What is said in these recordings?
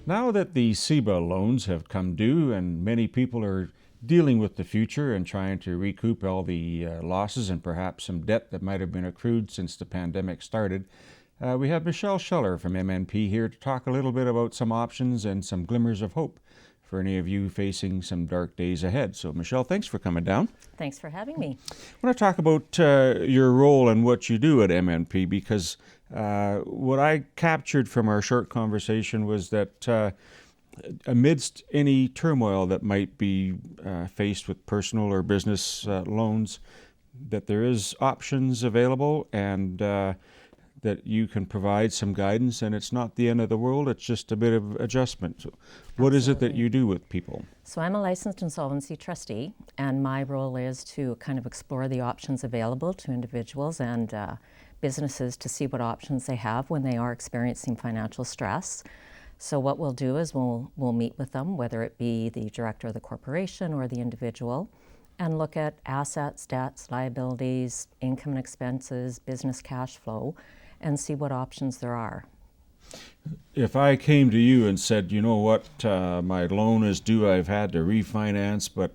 Now that the CEBA loans have come due and many people are dealing with the future and trying to recoup all the losses and perhaps some debt that might have been accrued since the pandemic started, we have Michelle Scheller from MNP here to talk a little bit about some options and some glimmers of hope for any of you facing some dark days ahead. So Michelle, thanks for coming down. Thanks for having me. I want to talk about your role and what you do at MNP, because what I captured from our short conversation was that amidst any turmoil that might be faced with personal or business loans, that there is options available and that you can provide some guidance, and it's not the end of the world, it's just a bit of adjustment. So what is it that you do with people? So I'm a licensed insolvency trustee, and my role is to kind of explore the options available to individuals and businesses to see what options they have when they are experiencing financial stress. So what we'll do is we'll meet with them, whether it be the director of the corporation or the individual, and look at assets, debts, liabilities, income and expenses, business cash flow, and see what options there are. If I came to you and said, you know what, my loan is due, I've had to refinance, but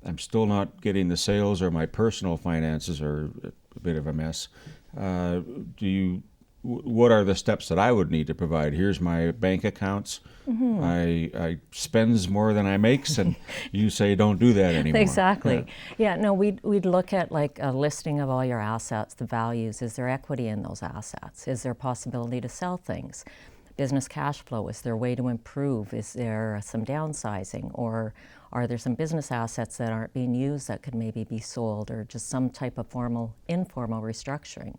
I'm still not getting the sales, or my personal finances are a bit of a mess, what are the steps that I would need to provide? Here's my bank accounts. Mm-hmm. I spends more than I makes, and you say don't do that anymore. Exactly. Yeah, no, we'd look at like a listing of all your assets, the values. Is there equity in those assets? Is there a possibility to sell things? Business cash flow, is there a way to improve? Is there some downsizing? Or are there some business assets that aren't being used that could maybe be sold, or just some type of informal restructuring?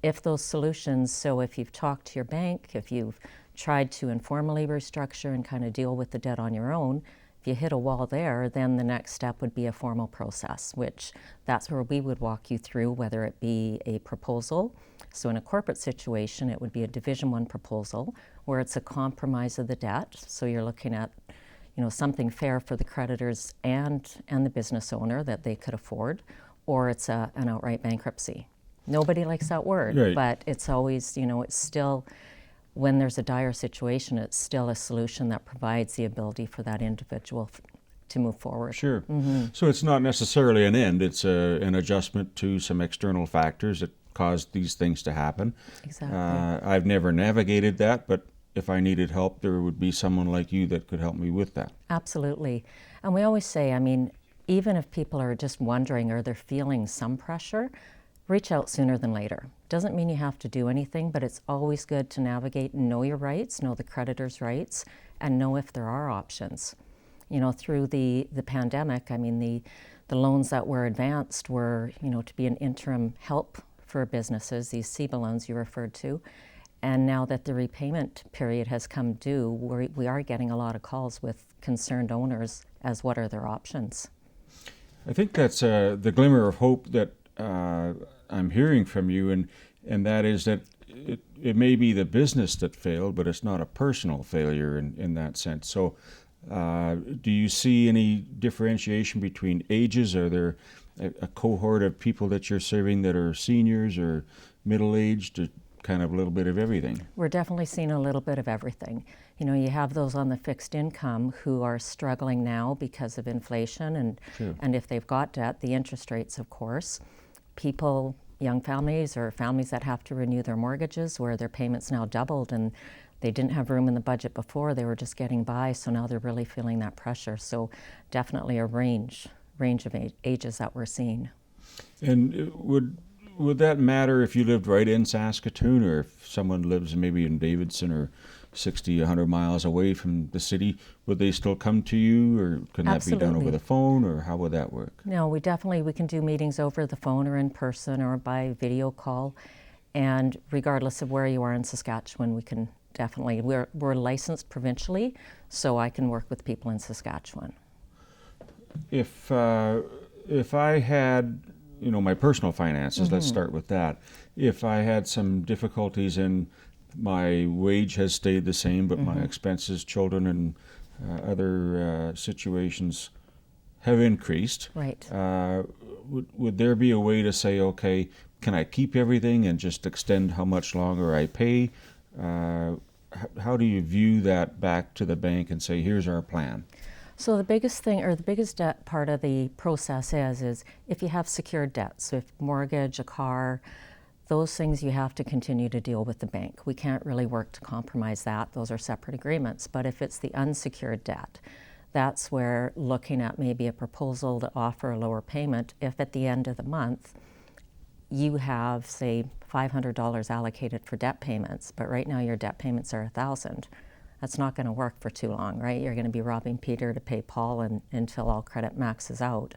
If those solutions, so if you've talked to your bank, if you've tried to informally restructure and kind of deal with the debt on your own, if you hit a wall there, then the next step would be a formal process, which that's where we would walk you through, whether it be a proposal. So in a corporate situation, it would be a Division I proposal where it's a compromise of the debt. So you're looking at, something fair for the creditors and the business owner that they could afford, or it's an outright bankruptcy. Nobody likes that word, right. But it's always, it's still, when there's a dire situation, it's still a solution that provides the ability for that individual to move forward. Sure. Mm-hmm. So it's not necessarily an end, it's an adjustment to some external factors that caused these things to happen. Exactly. I've never navigated that, but if I needed help, there would be someone like you that could help me with that. Absolutely. And we always say, even if people are just wondering or they're feeling some pressure, reach out sooner than later. Doesn't mean you have to do anything, but it's always good to navigate and know your rights, know the creditor's rights, and know if there are options. Through the pandemic, the loans that were advanced were, to be an interim help for businesses, these CEBA loans you referred to. And now that the repayment period has come due, we are getting a lot of calls with concerned owners as what are their options. I think that's the glimmer of hope that I'm hearing from you, and that is that it may be the business that failed, but it's not a personal failure in that sense. So do you see any differentiation between ages? Are there a cohort of people that you're serving that are seniors or middle-aged, or kind of a little bit of everything? We're definitely seeing a little bit of everything. You have those on the fixed income who are struggling now because of inflation and, Sure. And if they've got debt, the interest rates, of course. People, young families or families that have to renew their mortgages where their payments now doubled and they didn't have room in the budget before, they were just getting by, so now they're really feeling that pressure. So definitely a range of ages that we're seeing. And would that matter if you lived right in Saskatoon, or if someone lives maybe in Davidson or 60, 100 miles away from the city? Would they still come to you, or can that Absolutely. be done over the phone, or how would that work? No, we can do meetings over the phone or in person or by video call. And regardless of where you are in Saskatchewan, we can definitely, we're licensed provincially, so I can work with people in Saskatchewan. If I had, my personal finances, Mm-hmm. let's start with that. If I had some difficulties in my wage has stayed the same, but Mm-hmm. my expenses, children, and other situations have increased. Right. Would there be a way to say, okay, can I keep everything and just extend how much longer I pay? how do you view that back to the bank and say, here's our plan? So the biggest thing, or the biggest debt part of the process is if you have secured debt, so if mortgage, a car, those things you have to continue to deal with the bank. We can't really work to compromise that. Those are separate agreements. But if it's the unsecured debt, that's where looking at maybe a proposal to offer a lower payment, if at the end of the month you have, say, $500 allocated for debt payments, but right now your debt payments are $1,000. That's not going to work for too long, right? You're going to be robbing Peter to pay Paul until all credit maxes out.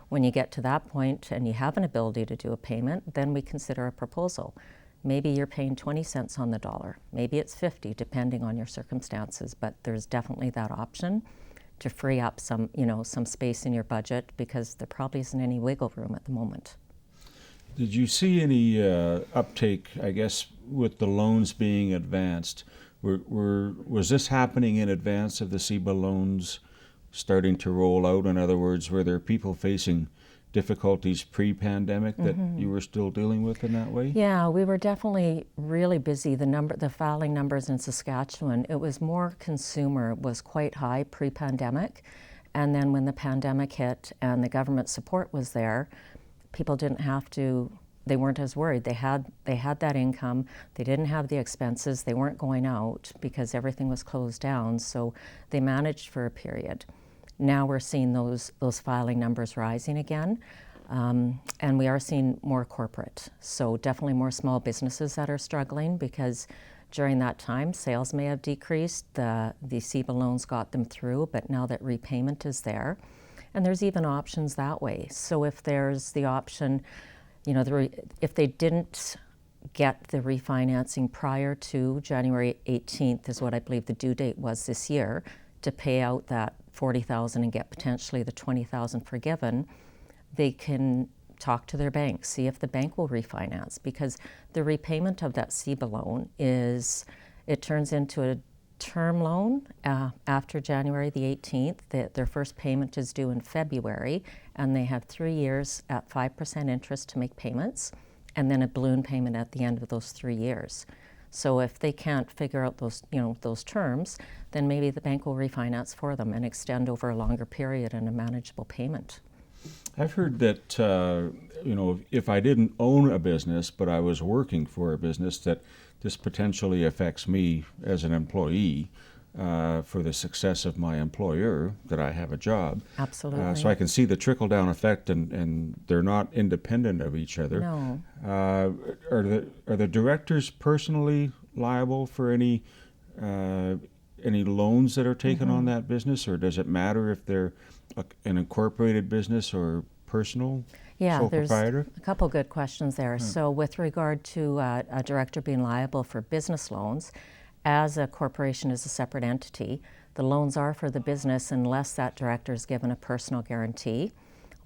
When you get to that point and you have an ability to do a payment, then we consider a proposal. Maybe you're paying 20 cents on the dollar. Maybe it's 50, depending on your circumstances, but there's definitely that option to free up some space in your budget, because there probably isn't any wiggle room at the moment. Did you see any uptake, I guess, with the loans being advanced? Was this happening in advance of the CEBA loans starting to roll out? In other words, were there people facing difficulties pre-pandemic that you were still dealing with in that way? Yeah, we were definitely really busy. The filing numbers in Saskatchewan, it was more consumer, was quite high pre-pandemic. And then when the pandemic hit and the government support was there, people didn't have to, they weren't as worried. They had that income, they didn't have the expenses, they weren't going out because everything was closed down, so they managed for a period. Now we're seeing those filing numbers rising again, and we are seeing more corporate. So definitely more small businesses that are struggling, because during that time sales may have decreased, the CEBA loans got them through, but now that repayment is there, and there's even options that way. So if there's the option, if they didn't get the refinancing prior to January 18th, is what I believe the due date was this year, to pay out that $40,000 and get potentially the $20,000 forgiven, they can talk to their bank, see if the bank will refinance, because the repayment of that CEBA loan it turns into a term loan after January the 18th. Their first payment is due in February, and they have 3 years at 5% interest to make payments, and then a balloon payment at the end of those 3 years. So if they can't figure out those terms, then maybe the bank will refinance for them and extend over a longer period and a manageable payment. I've heard that if I didn't own a business but I was working for a business, that this potentially affects me as an employee for the success of my employer, that I have a job. Absolutely. So I can see the trickle-down effect, and they're not independent of each other. No. Are the directors personally liable for any loans that are taken on that business, or does it matter if they're an incorporated business or personal? Yeah, sole there's proprietor? a couple good questions there. So with regard to a director being liable for business loans, as a corporation is a separate entity, the loans are for the business unless that director is given a personal guarantee,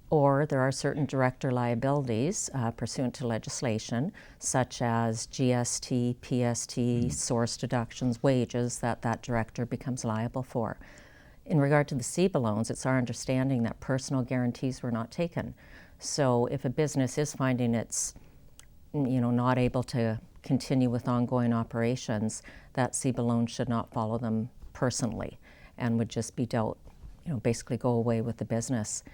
or there are certain director liabilities pursuant to legislation, such as GST, PST, source deductions, wages, that director becomes liable for. In regard to the CEBA loans, it's our understanding that personal guarantees were not taken. So if a business is finding it's not able to continue with ongoing operations, that CEBA loan should not follow them personally and would just be dealt, basically go away with the business.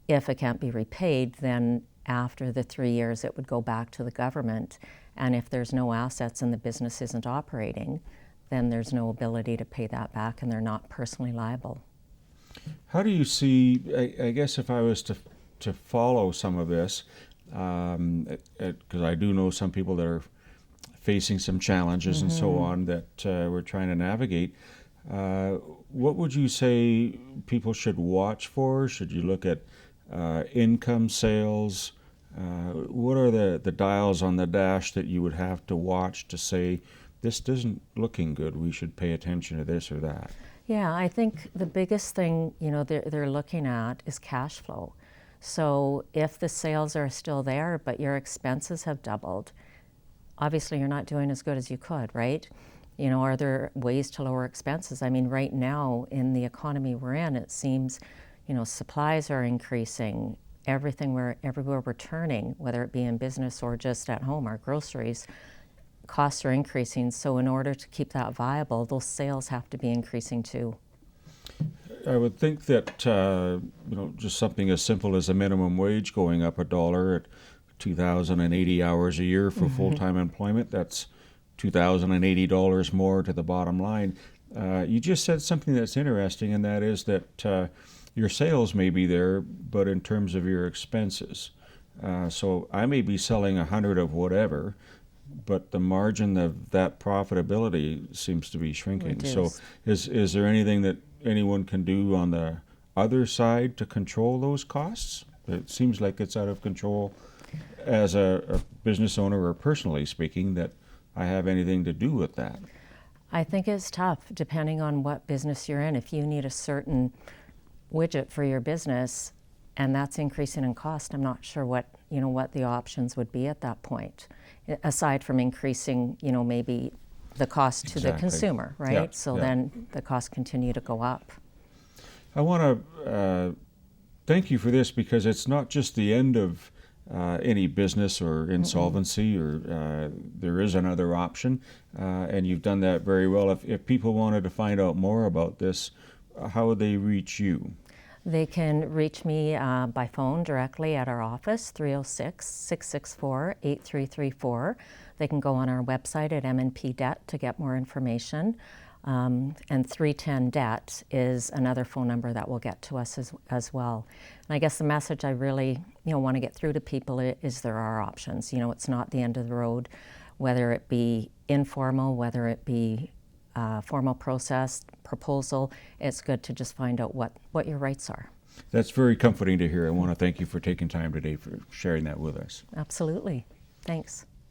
If it can't be repaid, then after the 3 years it would go back to the government, and if there's no assets and the business isn't operating, then there's no ability to pay that back and they're not personally liable. How do you see, I guess if I was to follow some of this, because I do know some people that are facing some challenges and so on that we're trying to navigate, what would you say people should watch for? Should you look at income, sales? What are the dials on the dash that you would have to watch to say, this isn't looking good, we should pay attention to this or that? Yeah, I think the biggest thing they're looking at is cash flow. So if the sales are still there but your expenses have doubled, obviously you're not doing as good as you could, right? Are there ways to lower expenses? I mean, right now in the economy we're in, it seems, supplies are increasing, everywhere we're turning, whether it be in business or just at home, our groceries, costs are increasing, so in order to keep that viable, those sales have to be increasing too. I would think that just something as simple as a minimum wage going up $1 at 2,080 hours a year for full-time employment, that's $2,080 more to the bottom line. You just said something that's interesting, and that is that your sales may be there, but in terms of your expenses. So I may be selling 100 of whatever, but the margin of that profitability seems to be shrinking. Reduced. So is there anything that anyone can do on the other side to control those costs? It seems like it's out of control as a business owner, or personally speaking, that I have anything to do with that. I think it's tough depending on what business you're in. If you need a certain widget for your business and that's increasing in cost, I'm not sure what the options would be at that point, aside from increasing maybe the cost to the consumer, right? Yeah, So yeah. then the costs continue to go up. I want to thank you for this, because it's not just the end of any business or insolvency, or there is another option, and you've done that very well. If people wanted to find out more about this, how would they reach you? They can reach me by phone directly at our office, 306-664-8334. They can go on our website at MNP Debt to get more information. And 310-DEBT is another phone number that will get to us as well. And I guess the message I really want to get through to people is there are options. It's not the end of the road, whether it be informal, whether it be formal process, proposal. It's good to just find out what your rights are. That's very comforting to hear. I want to thank you for taking time today for sharing that with us. Absolutely. Thanks.